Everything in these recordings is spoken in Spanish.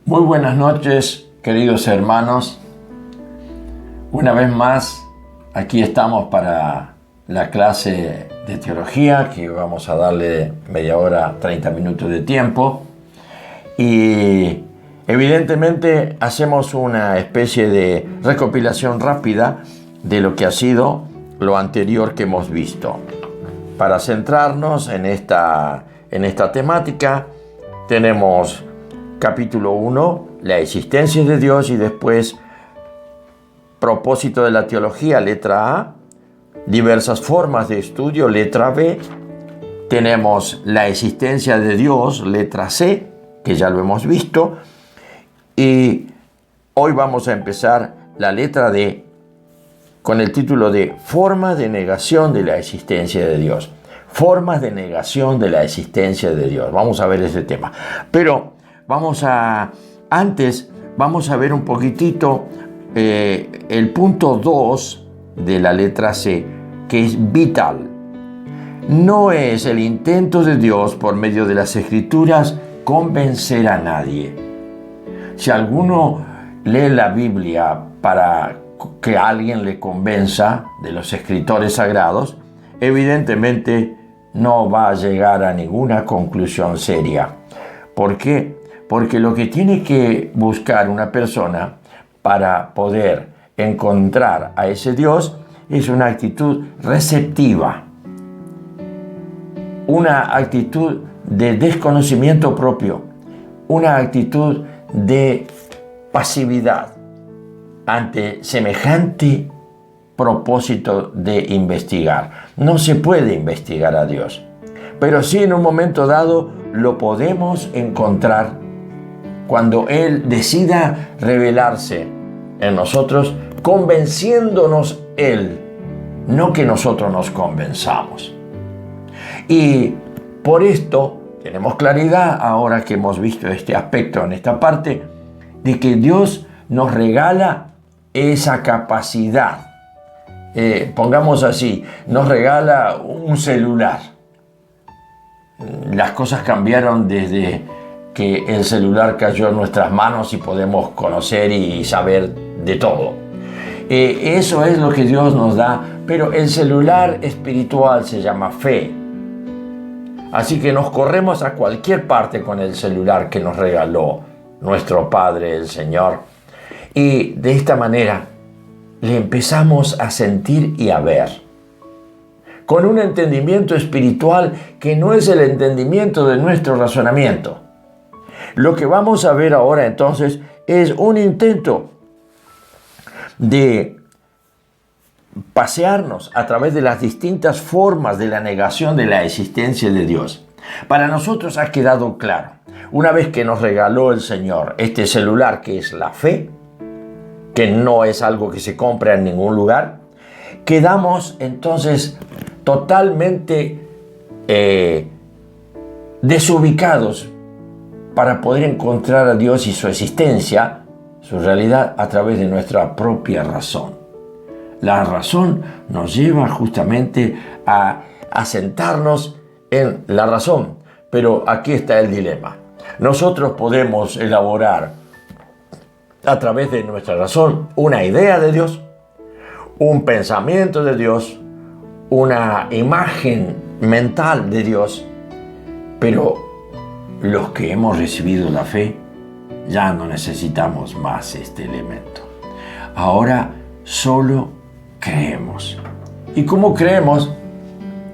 Muy buenas noches, queridos hermanos. Una vez más, aquí estamos para la clase de teología, que vamos a darle media hora, 30 minutos de tiempo. Y evidentemente hacemos una especie de recopilación rápida de lo que ha sido lo anterior que hemos visto. Para centrarnos en esta temática, tenemos capítulo 1, la existencia de Dios, y después propósito de la teología, letra A, diversas formas de estudio, letra B. Tenemos la existencia de Dios, letra C, que ya lo hemos visto. Y hoy vamos a empezar la letra D con el título de Formas de negación de la existencia de Dios. Formas de negación de la existencia de Dios. Vamos a ver ese tema. Pero antes vamos a ver un poquitito el punto 2 de la letra C, que es vital. No es el intento de Dios por medio de las Escrituras convencer a nadie. Si alguno lee la Biblia para que alguien le convenza de los escritores sagrados, evidentemente no va a llegar a ninguna conclusión seria. ¿Por qué? Porque lo que tiene que buscar una persona para poder encontrar a ese Dios es una actitud receptiva, una actitud de desconocimiento propio, una actitud de pasividad ante semejante propósito de investigar. No se puede investigar a Dios, pero sí en un momento dado lo podemos encontrar cuando Él decida revelarse en nosotros, convenciéndonos Él, no que nosotros nos convenzamos. Y por esto tenemos claridad, ahora que hemos visto este aspecto en esta parte, de que Dios nos regala esa capacidad. Pongamos así, nos regala un celular. Las cosas cambiaron desde que el celular cayó en nuestras manos y podemos conocer y saber de todo. Eso es lo que Dios nos da, pero el celular espiritual se llama fe. Así que nos corremos a cualquier parte con el celular que nos regaló nuestro Padre, el Señor. Y de esta manera le empezamos a sentir y a ver, con un entendimiento espiritual que no es el entendimiento de nuestro razonamiento. Lo que vamos a ver ahora entonces es un intento de pasearnos a través de las distintas formas de la negación de la existencia de Dios. Para nosotros ha quedado claro, una vez que nos regaló el Señor este celular que es la fe, que no es algo que se compra en ningún lugar, quedamos entonces totalmente desubicados para poder encontrar a Dios y su existencia, su realidad, a través de nuestra propia razón. La razón nos lleva justamente a sentarnos en la razón, pero aquí está el dilema. Nosotros podemos elaborar a través de nuestra razón una idea de Dios, un pensamiento de Dios, una imagen mental de Dios, pero los que hemos recibido la fe ya no necesitamos más este elemento. Ahora solo creemos. Y como creemos,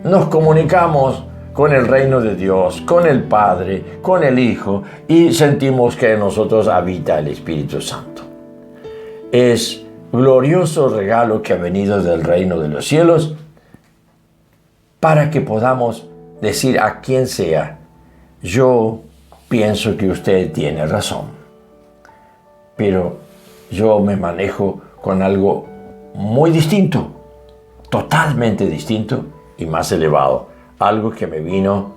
nos comunicamos con el reino de Dios, con el Padre, con el Hijo, y sentimos que en nosotros habita el Espíritu Santo. Es glorioso regalo que ha venido del reino de los cielos para que podamos decir a quien sea: yo pienso que usted tiene razón, pero yo me manejo con algo muy distinto, totalmente distinto y más elevado, algo que me vino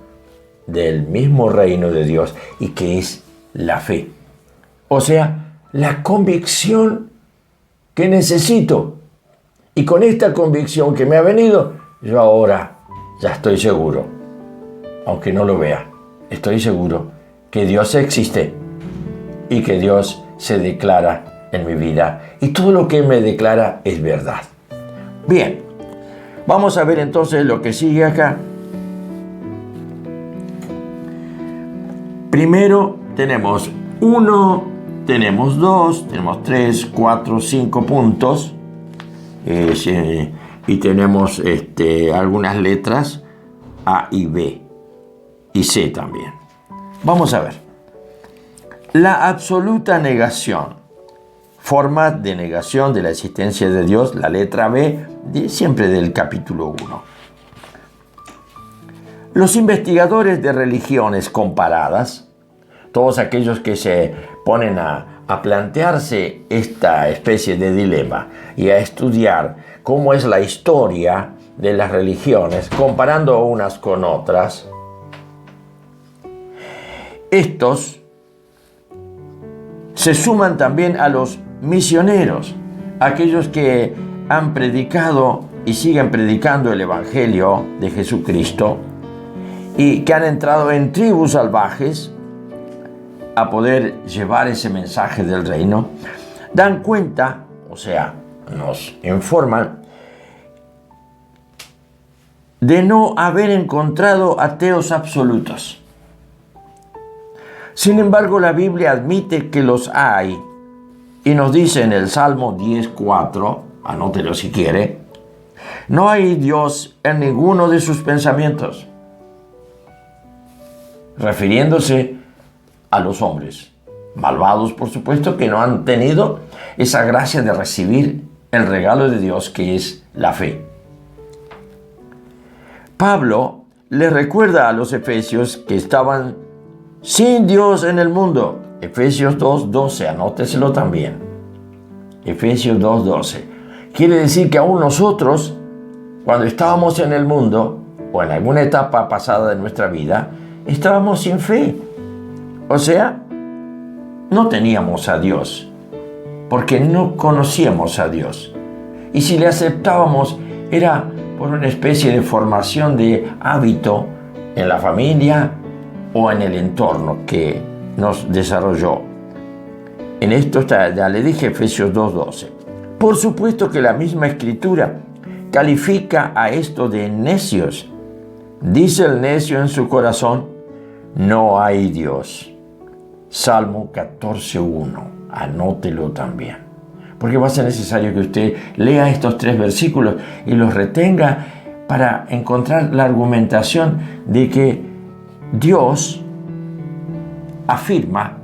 del mismo reino de Dios y que es la fe. O sea, la convicción que necesito. Y con esta convicción que me ha venido, yo ahora ya estoy seguro, aunque no lo vea, estoy seguro que Dios existe y que Dios se declara en mi vida. Y todo lo que Él me declara es verdad. Bien, vamos a ver entonces lo que sigue acá. Primero tenemos 1, tenemos 2, tenemos 3, 4, 5 puntos. Y tenemos algunas letras A y B y C también. Vamos a ver. La absoluta negación, forma de negación de la existencia de Dios, la letra B, siempre del capítulo 1. Los investigadores de religiones comparadas, todos aquellos que se ponen a plantearse esta especie de dilema y a estudiar cómo es la historia de las religiones, comparando unas con otras, estos se suman también a los misioneros, aquellos que han predicado y siguen predicando el Evangelio de Jesucristo y que han entrado en tribus salvajes a poder llevar ese mensaje del reino, dan cuenta, o sea, nos informan de no haber encontrado ateos absolutos. Sin embargo, la Biblia admite que los hay y nos dice en el Salmo 10:4, anótelo si quiere, no hay Dios en ninguno de sus pensamientos, refiriéndose a los hombres malvados, por supuesto, que no han tenido esa gracia de recibir el regalo de Dios que es la fe. Pablo le recuerda a los efesios que estaban sin Dios en el mundo. Efesios 2:12, anóteselo también. Efesios 2:12. Quiere decir que aún nosotros, cuando estábamos en el mundo, o en alguna etapa pasada de nuestra vida, estábamos sin fe. O sea, no teníamos a Dios, porque no conocíamos a Dios. Y si le aceptábamos, era por una especie de formación de hábito en la familia o en el entorno que nos desarrolló. En esto está, ya le dije, Efesios 2:12. Por supuesto que la misma Escritura califica a esto de necios. Dice el necio en su corazón, no hay Dios. Salmo 14:1, anótelo también, porque va a ser necesario que usted lea estos 3 versículos y los retenga para encontrar la argumentación de que Dios afirma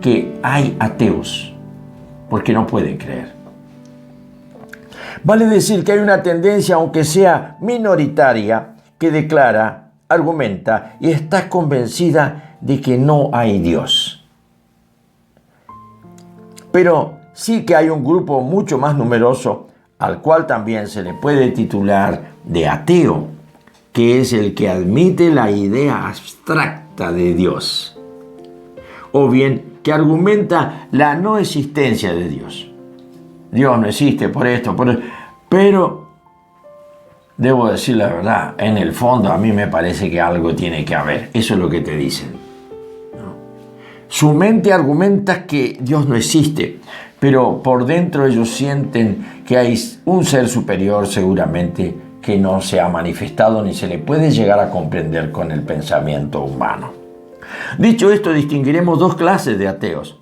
que hay ateos, porque no pueden creer. Vale decir que hay una tendencia, aunque sea minoritaria, que declara, argumenta y está convencida de que no hay Dios. Pero sí que hay un grupo mucho más numeroso, al cual también se le puede titular de ateo, que es el que admite la idea abstracta de Dios, o bien que argumenta la no existencia de Dios. Dios no existe por esto, pero debo decir la verdad, en el fondo a mí me parece que algo tiene que haber. Eso es lo que te dicen. Su mente argumenta que Dios no existe, pero por dentro ellos sienten que hay un ser superior seguramente que no se ha manifestado ni se le puede llegar a comprender con el pensamiento humano. Dicho esto, distinguiremos 2 clases de ateos: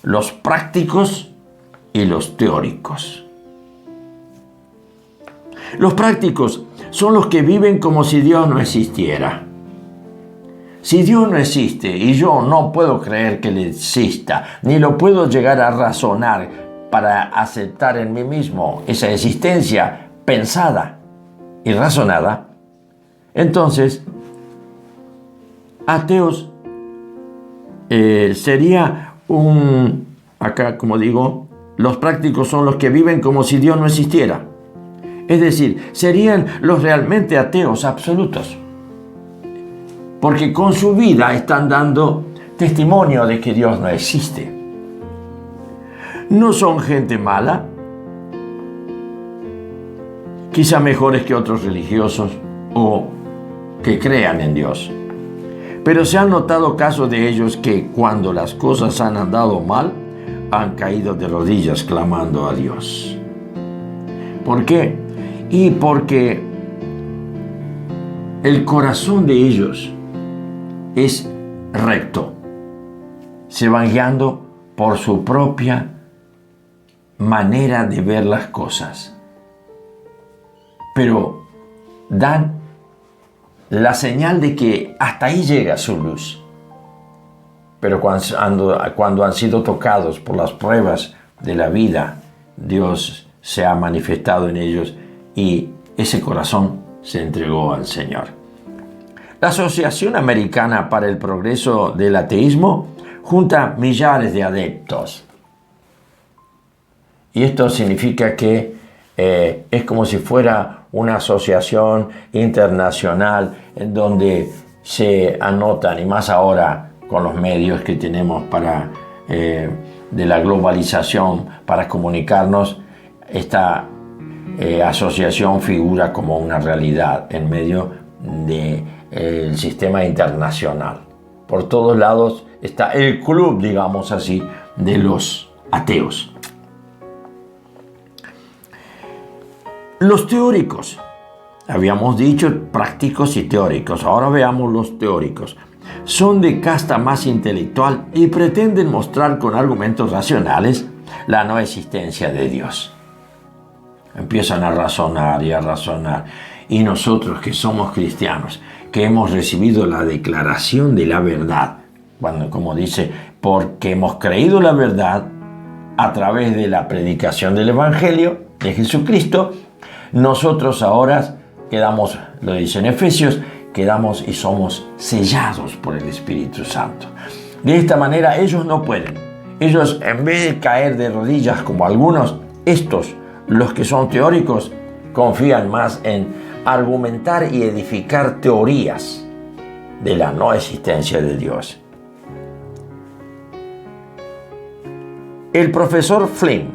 los prácticos y los teóricos. Los prácticos son los que viven como si Dios no existiera. Si Dios no existe y yo no puedo creer que Él exista, ni lo puedo llegar a razonar para aceptar en mí mismo esa existencia pensada y razonada, entonces, ateos sería acá como digo, los prácticos son los que viven como si Dios no existiera. Es decir, serían los realmente ateos absolutos, porque con su vida están dando testimonio de que Dios no existe. No son gente mala, quizá mejores que otros religiosos o que crean en Dios, Pero se han notado casos de ellos que cuando las cosas han andado mal, han caído de rodillas clamando a Dios. ¿Por qué? Y porque el corazón de ellos es recto. Se van guiando por su propia manera de ver las cosas. Pero dan la señal de que hasta ahí llega su luz. Pero cuando han sido tocados por las pruebas de la vida, Dios se ha manifestado en ellos y ese corazón se entregó al Señor. La Asociación Americana para el Progreso del Ateísmo junta millares de adeptos. Y esto significa que es como si fuera una asociación internacional en donde se anotan, y más ahora con los medios que tenemos de la globalización para comunicarnos, esta asociación figura como una realidad en medio del sistema internacional. Por todos lados está el club, digamos así, de los ateos. Los teóricos, habíamos dicho prácticos y teóricos, ahora veamos los teóricos. Son de casta más intelectual y pretenden mostrar con argumentos racionales la no existencia de Dios. Empiezan a razonar y a razonar. Y nosotros que somos cristianos, que hemos recibido la declaración de la verdad, como dice, porque hemos creído la verdad a través de la predicación del Evangelio de Jesucristo, nosotros ahora quedamos, lo dice en Efesios, quedamos y somos sellados por el Espíritu Santo. De esta manera ellos no pueden. Ellos, en vez de caer de rodillas como algunos, los que son teóricos, confían más en argumentar y edificar teorías de la no existencia de Dios. El profesor Flynn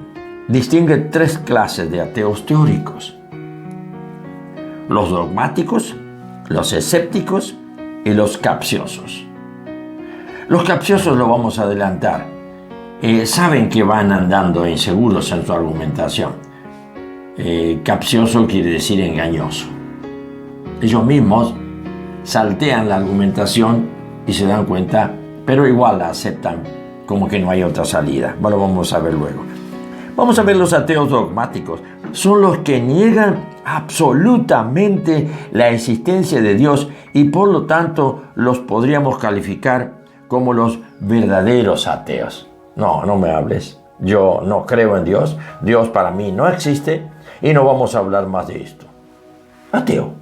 distingue 3 clases de ateos teóricos: los dogmáticos, los escépticos y los capciosos. Los capciosos lo vamos a adelantar. Saben que van andando inseguros en su argumentación. Capcioso quiere decir engañoso. Ellos mismos saltean la argumentación y se dan cuenta, pero igual la aceptan como que no hay otra salida. Bueno, vamos a ver luego. Vamos a ver los ateos dogmáticos. Son los que niegan absolutamente la existencia de Dios y por lo tanto los podríamos calificar como los verdaderos ateos. No me hables. Yo no creo en Dios. Dios para mí no existe y no vamos a hablar más de esto. Ateo.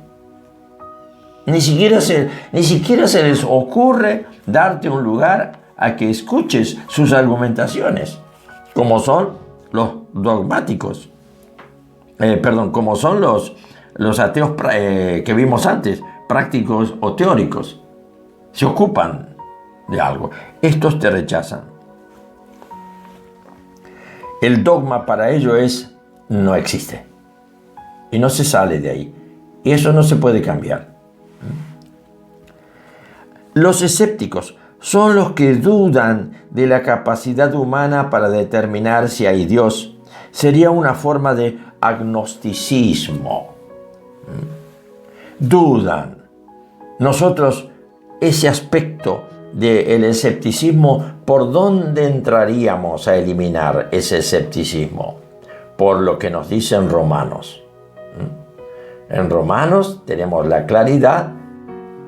Ni siquiera se les ocurre darte un lugar a que escuches sus argumentaciones, como son los dogmáticos. Como son los ateos que vimos antes, prácticos o teóricos. Se ocupan de algo. Estos te rechazan. El dogma para ellos no existe. Y no se sale de ahí. Y eso no se puede cambiar. Los escépticos son los que dudan de la capacidad humana para determinar si hay Dios. Sería una forma de agnosticismo. Dudan. Nosotros, ese aspecto del escepticismo, ¿por dónde entraríamos a eliminar ese escepticismo? Por lo que nos dicen Romanos. En Romanos tenemos la claridad,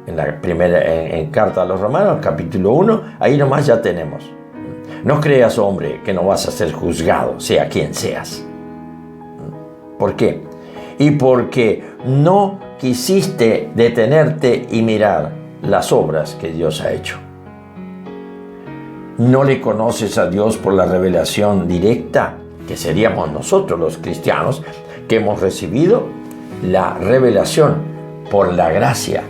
en carta a los Romanos, capítulo 1, ahí nomás ya tenemos. No creas, hombre, que no vas a ser juzgado, sea quien seas. ¿Por qué? Y porque no quisiste detenerte y mirar las obras que Dios ha hecho. No le conoces a Dios por la revelación directa, que seríamos nosotros los cristianos, que hemos recibido la revelación por la gracia,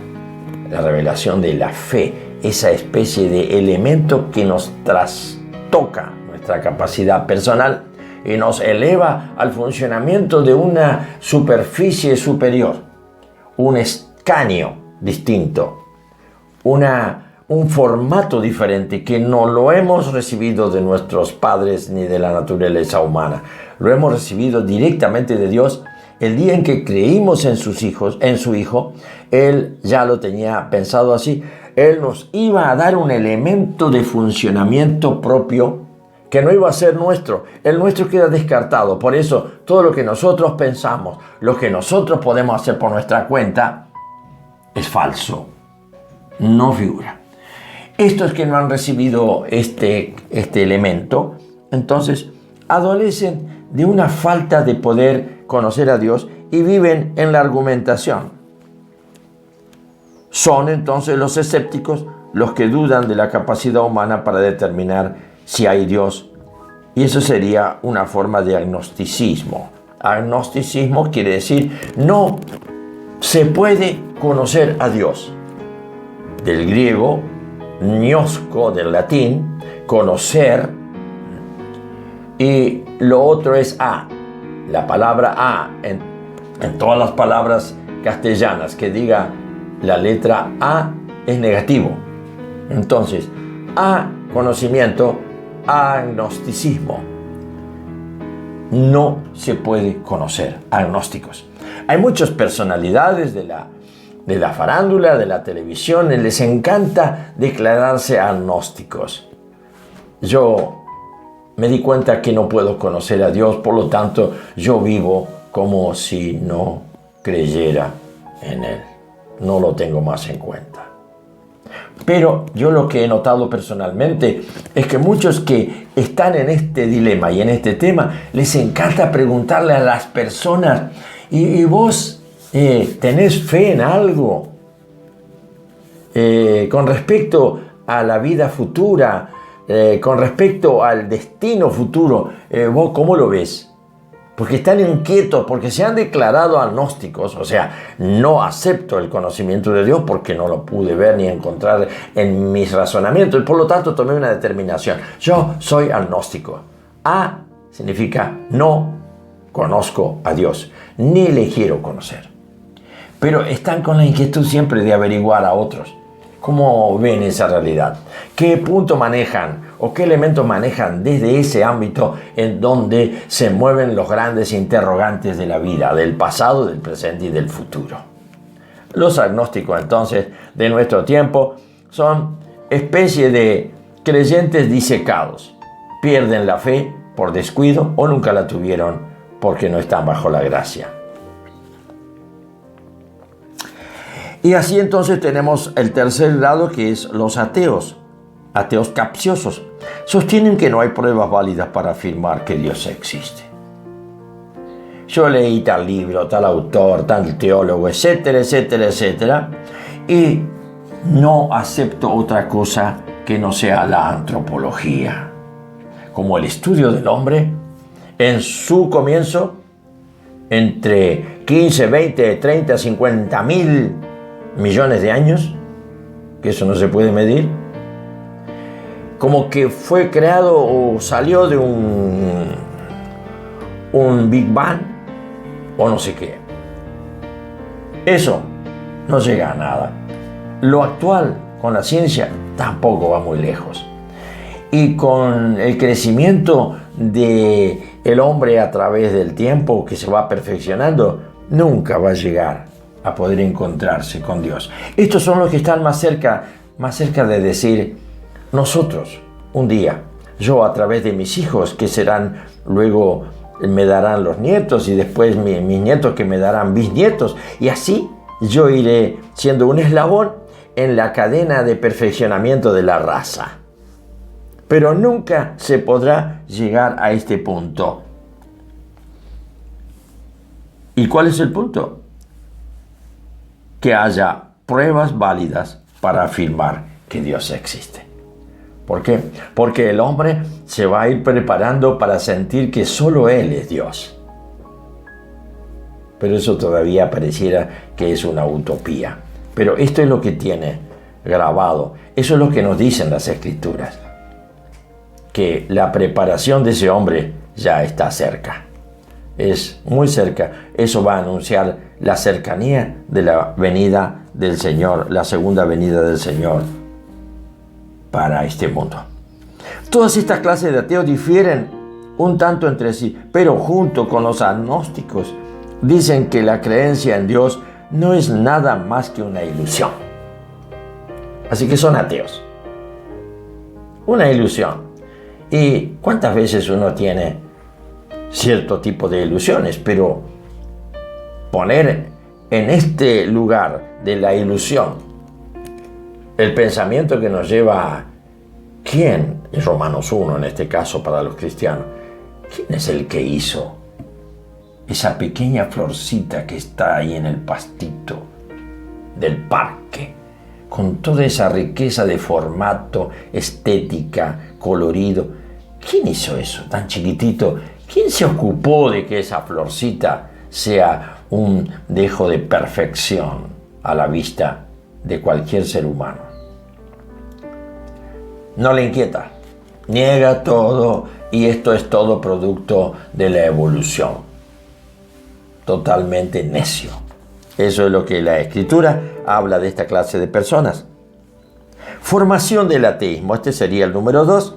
la revelación de la fe, esa especie de elemento que nos trastoca nuestra capacidad personal y nos eleva al funcionamiento de una superficie superior, un escaneo distinto, un un formato diferente que no lo hemos recibido de nuestros padres ni de la naturaleza humana. Lo hemos recibido directamente de Dios. El día en que creímos en su Hijo, Él ya lo tenía pensado así. Él nos iba a dar un elemento de funcionamiento propio que no iba a ser nuestro. El nuestro queda descartado. Por eso, todo lo que nosotros pensamos, lo que nosotros podemos hacer por nuestra cuenta, es falso. No figura. Estos que no han recibido este elemento, entonces adolecen de una falta de poder conocer a Dios y viven en la argumentación. Son entonces los escépticos los que dudan de la capacidad humana para determinar si hay Dios. Y eso sería una forma de agnosticismo. Agnosticismo quiere decir no se puede conocer a Dios. Del griego, gnosko, del latín, conocer. Y lo otro es a. La palabra a en todas las palabras castellanas que diga la letra a es negativo. Entonces, a conocimiento, agnosticismo. No se puede conocer, agnósticos. Hay muchas personalidades de la farándula, de la televisión, les encanta declararse agnósticos. Yo me di cuenta que no puedo conocer a Dios, por lo tanto, yo vivo como si no creyera en Él. No lo tengo más en cuenta. Pero yo lo que he notado personalmente es que muchos que están en este dilema y en este tema, les encanta preguntarle a las personas, ¿y vos tenés fe en algo? Con respecto a la vida futura, con respecto al destino futuro, ¿vos cómo lo ves? Porque están inquietos, porque se han declarado agnósticos, o sea, no acepto el conocimiento de Dios porque no lo pude ver ni encontrar en mis razonamientos, y por lo tanto tomé una determinación. Yo soy agnóstico. A significa no conozco a Dios, ni le quiero conocer. Pero están con la inquietud siempre de averiguar a otros cómo ven esa realidad, qué punto manejan o qué elementos manejan desde ese ámbito en donde se mueven los grandes interrogantes de la vida, del pasado, del presente y del futuro. Los agnósticos entonces de nuestro tiempo son especie de creyentes disecados. Pierden la fe por descuido o nunca la tuvieron porque no están bajo la gracia. Y así entonces tenemos el tercer grado, que es los ateos. Ateos capciosos. Sostienen que no hay pruebas válidas para afirmar que Dios existe. Yo leí tal libro, tal autor, tal teólogo, etcétera, etcétera, etcétera, y no acepto otra cosa que no sea la antropología. Como el estudio del hombre, en su comienzo, entre 15, 20, 30, 50 mil millones de años, que eso no se puede medir, como que fue creado o salió de un Big Bang o no sé qué. Eso no llega a nada. Lo actual con la ciencia tampoco va muy lejos. Y con el crecimiento del hombre a través del tiempo que se va perfeccionando, nunca va a llegar a poder encontrarse con Dios. Estos son los que están más cerca de decir, nosotros, un día, yo a través de mis hijos, que serán luego, me darán los nietos, y después mis nietos que me darán bisnietos, y así yo iré siendo un eslabón en la cadena de perfeccionamiento de la raza. Pero nunca se podrá llegar a este punto. ¿Y cuál es el punto? Que haya pruebas válidas para afirmar que Dios existe. ¿Por qué? Porque el hombre se va a ir preparando para sentir que solo Él es Dios. Pero eso todavía pareciera que es una utopía. Pero esto es lo que tiene grabado. Eso es lo que nos dicen las Escrituras. Que la preparación de ese hombre ya está cerca. Es muy cerca. Eso va a anunciar la cercanía de la venida del Señor, la segunda venida del Señor para este mundo. Todas estas clases de ateos difieren un tanto entre sí, pero junto con los agnósticos dicen que la creencia en Dios no es nada más que una ilusión. Así que son ateos. Una ilusión. ¿Y cuántas veces uno tiene cierto tipo de ilusiones? Pero poner en este lugar de la ilusión el pensamiento que nos lleva a ¿quién? Es Romanos 1 en este caso para los cristianos. ¿Quién es el que hizo esa pequeña florcita que está ahí en el pastito del parque, con toda esa riqueza de formato, estética, colorido? ¿Quién hizo eso tan chiquitito? ¿Quién se ocupó de que esa florcita sea un dejo de perfección a la vista de cualquier ser humano? No le inquieta, niega todo y esto es todo producto de la evolución. Totalmente necio. Eso es lo que la Escritura habla de esta clase de personas. Formación del ateísmo. Este sería el número 2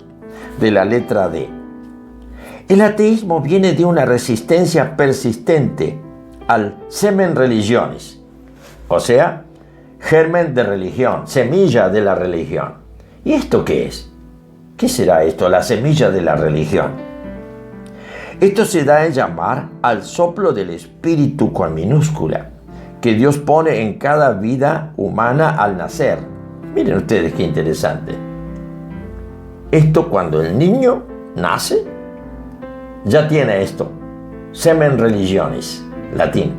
de la letra D. El ateísmo viene de una resistencia persistente al semen religionis, o sea, germen de religión, semilla de la religión. ¿Y esto qué es? ¿Qué será esto, la semilla de la religión? Esto se da en llamar al soplo del Espíritu con minúscula, que Dios pone en cada vida humana al nacer. Miren ustedes qué interesante. Esto cuando el niño nace, ya tiene esto, semen religionis, latín,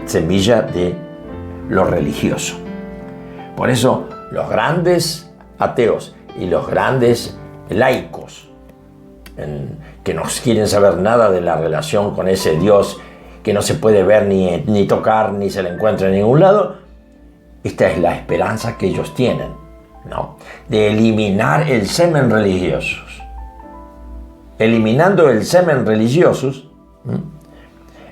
semilla de lo religioso. Por eso los grandes ateos y los grandes laicos que no quieren saber nada de la relación con ese Dios que no se puede ver ni tocar ni se le encuentra en ningún lado, esta es la esperanza que ellos tienen, ¿no? De eliminar el semen religioso. Eliminando el semen religioso,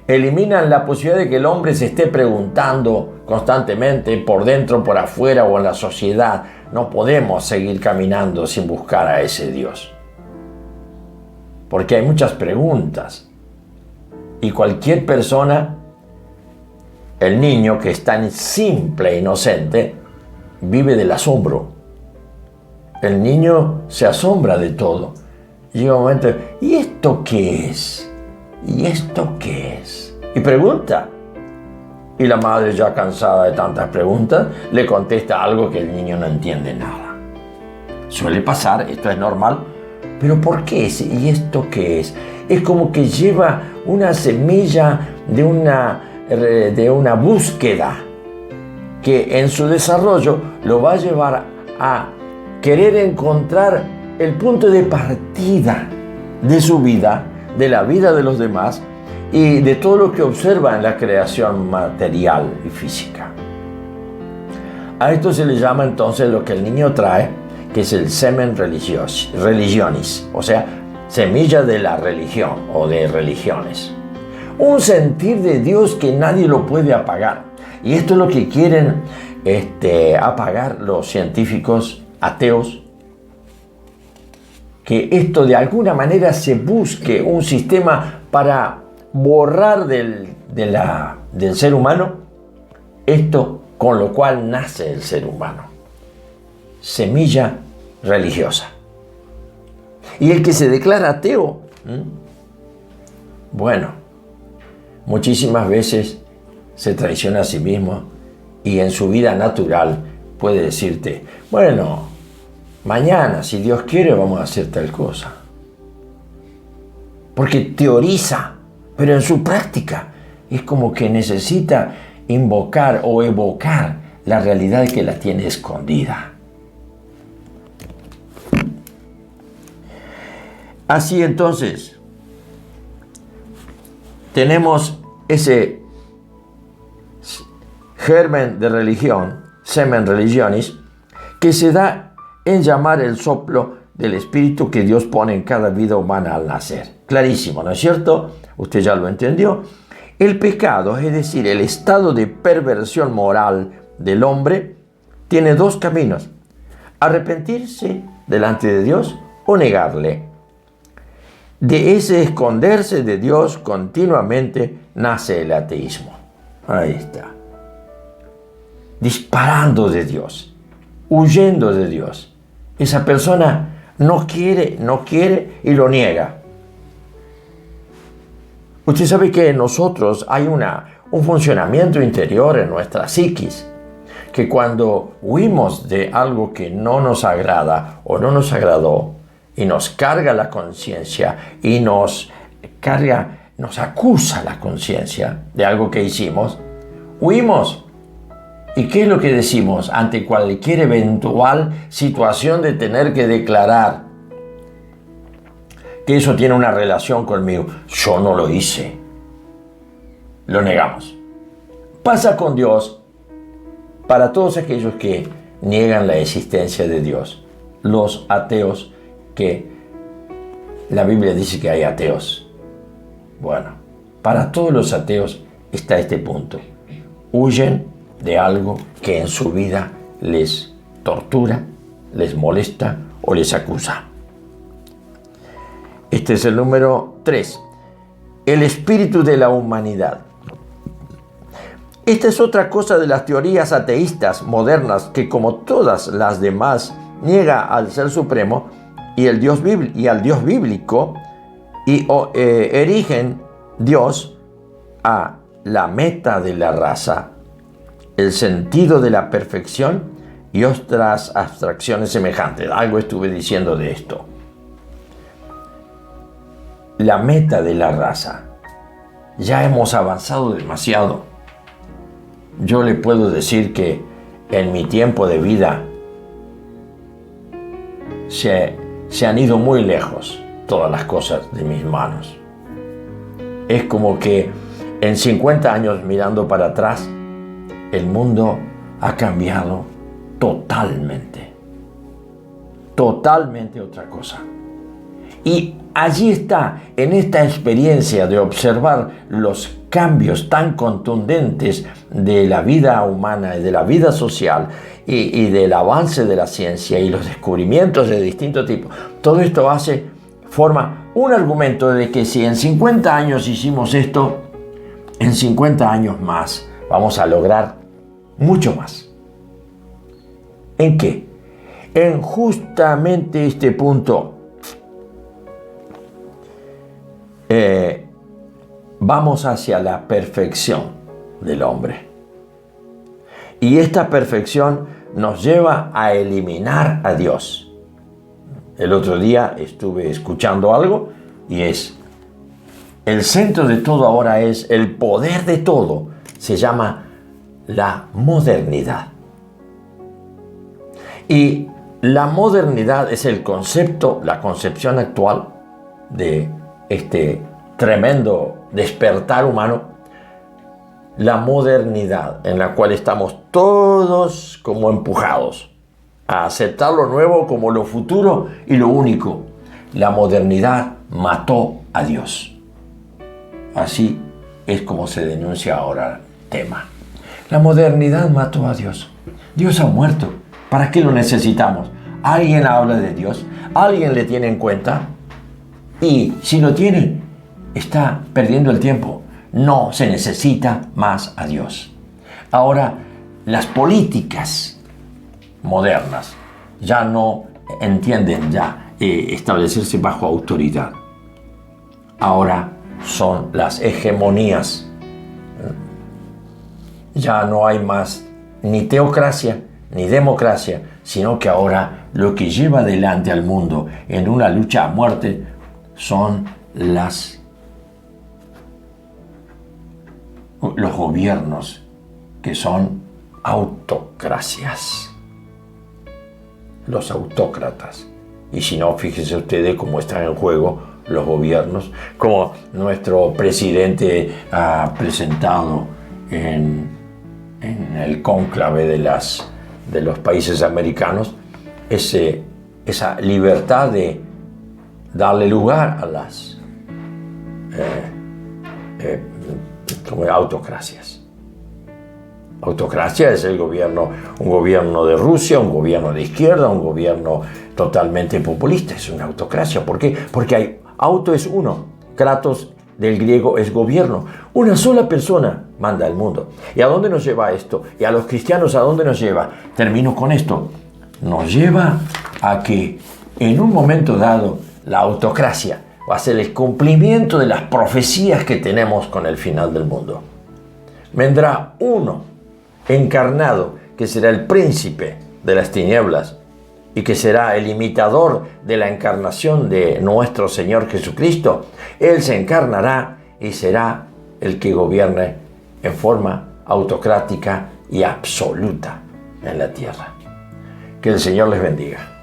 eliminan la posibilidad de que el hombre se esté preguntando constantemente por dentro, por afuera o en la sociedad. No podemos seguir caminando sin buscar a ese Dios. Porque hay muchas preguntas. Y cualquier persona, el niño que es tan simple e inocente, vive del asombro. El niño se asombra de todo. Llega un momento, ¿y esto qué es? ¿Y esto qué es? Y pregunta. Y la madre, ya cansada de tantas preguntas, le contesta algo que el niño no entiende nada. Suele pasar, esto es normal, pero ¿por qué es? ¿Y esto qué es? Es como que lleva una semilla de una búsqueda que en su desarrollo lo va a llevar a querer encontrar el punto de partida de su vida, de la vida de los demás y de todo lo que observa en la creación material y física. A esto se le llama entonces lo que el niño trae, que es el semen religionis, o sea, semilla de la religión o de religiones. Un sentir de Dios que nadie lo puede apagar. Y esto es lo que quieren apagar los científicos ateos, que esto de alguna manera se busque un sistema para borrar del ser humano esto con lo cual nace el ser humano. Semilla religiosa. Y el que se declara ateo, bueno, muchísimas veces se traiciona a sí mismo y en su vida natural puede decirte, bueno, mañana, si Dios quiere, vamos a hacer tal cosa. Porque teoriza, pero en su práctica es como que necesita invocar o evocar la realidad que la tiene escondida. Así entonces, tenemos ese germen de religión, semen religionis, que se da en llamar el soplo del Espíritu que Dios pone en cada vida humana al nacer. Clarísimo, ¿no es cierto? Usted ya lo entendió. El pecado, es decir, el estado de perversión moral del hombre, tiene dos caminos. arrepentirse delante de Dios o negarle. De ese esconderse de Dios continuamente nace el ateísmo. Ahí está. Disparando de Dios, huyendo de Dios. Esa persona no quiere y lo niega. Usted sabe que en nosotros hay un funcionamiento interior en nuestra psiquis, que cuando huimos de algo que no nos agrada o no nos agradó, y nos carga la conciencia y nos acusa la conciencia de algo que hicimos, huimos. ¿Y qué es lo que decimos ante cualquier eventual situación de tener que declarar que eso tiene una relación conmigo? Yo no lo hice. Lo negamos. Pasa con Dios para todos aquellos que niegan la existencia de Dios. Los ateos, que la Biblia dice que hay ateos. Bueno, para todos los ateos está este punto. Huyen de algo que en su vida les tortura, les molesta o les acusa. Este es el número 3. El espíritu de la humanidad. Esta es otra cosa de las teorías ateístas modernas que, como todas las demás, niega al Ser Supremo y al Dios bíblico y erigen Dios a la meta de la raza, el sentido de la perfección y otras abstracciones semejantes. Algo estuve diciendo de esto. La meta de la raza. Ya hemos avanzado demasiado. Yo le puedo decir que en mi tiempo de vida se han ido muy lejos todas las cosas de mis manos. Es como que en 50 años mirando para atrás, el mundo ha cambiado totalmente. Totalmente otra cosa. Y allí está, en esta experiencia de observar los cambios tan contundentes de la vida humana y de la vida social y del avance de la ciencia y los descubrimientos de distintos tipos. Todo esto forma un argumento de que si en 50 años hicimos esto, en 50 años más vamos a lograr mucho más. ¿En qué? En justamente este punto. Vamos hacia la perfección del hombre. Y esta perfección nos lleva a eliminar a Dios. El otro día estuve escuchando algo y el centro de todo ahora es el poder de todo. Se llama la modernidad. Y la modernidad es el concepto, la concepción actual de este tremendo despertar humano, la modernidad en la cual estamos todos como empujados a aceptar lo nuevo como lo futuro y lo único. La modernidad mató a Dios. Así es como se denuncia ahora el tema. La modernidad mató a Dios. Dios ha muerto. ¿Para qué lo necesitamos? ¿Alguien habla de Dios? ¿Alguien le tiene en cuenta? Y si lo tiene, está perdiendo el tiempo. No se necesita más a Dios. Ahora, las políticas modernas ya no entienden establecerse bajo autoridad. Ahora son las hegemonías. Ya no hay más ni teocracia ni democracia, sino que ahora lo que lleva adelante al mundo en una lucha a muerte son los gobiernos que son autocracias. Los autócratas. Y si no, fíjense ustedes cómo están en juego los gobiernos, como nuestro presidente ha presentado en el cónclave de los países americanos, esa libertad de darle lugar a las autocracias. Autocracia es el gobierno, un gobierno de Rusia, un gobierno de izquierda, un gobierno totalmente populista. Es una autocracia. ¿Por qué? Porque auto es uno, kratos del griego es gobierno. Una sola persona manda al mundo. ¿Y a dónde nos lleva esto? ¿Y a los cristianos a dónde nos lleva? Termino con esto. Nos lleva a que en un momento dado la autocracia va a ser el cumplimiento de las profecías que tenemos con el final del mundo. Vendrá uno encarnado que será el príncipe de las tinieblas y que será el imitador de la encarnación de nuestro Señor Jesucristo. Él se encarnará y será el que gobierne en forma autocrática y absoluta en la tierra. Que el Señor les bendiga.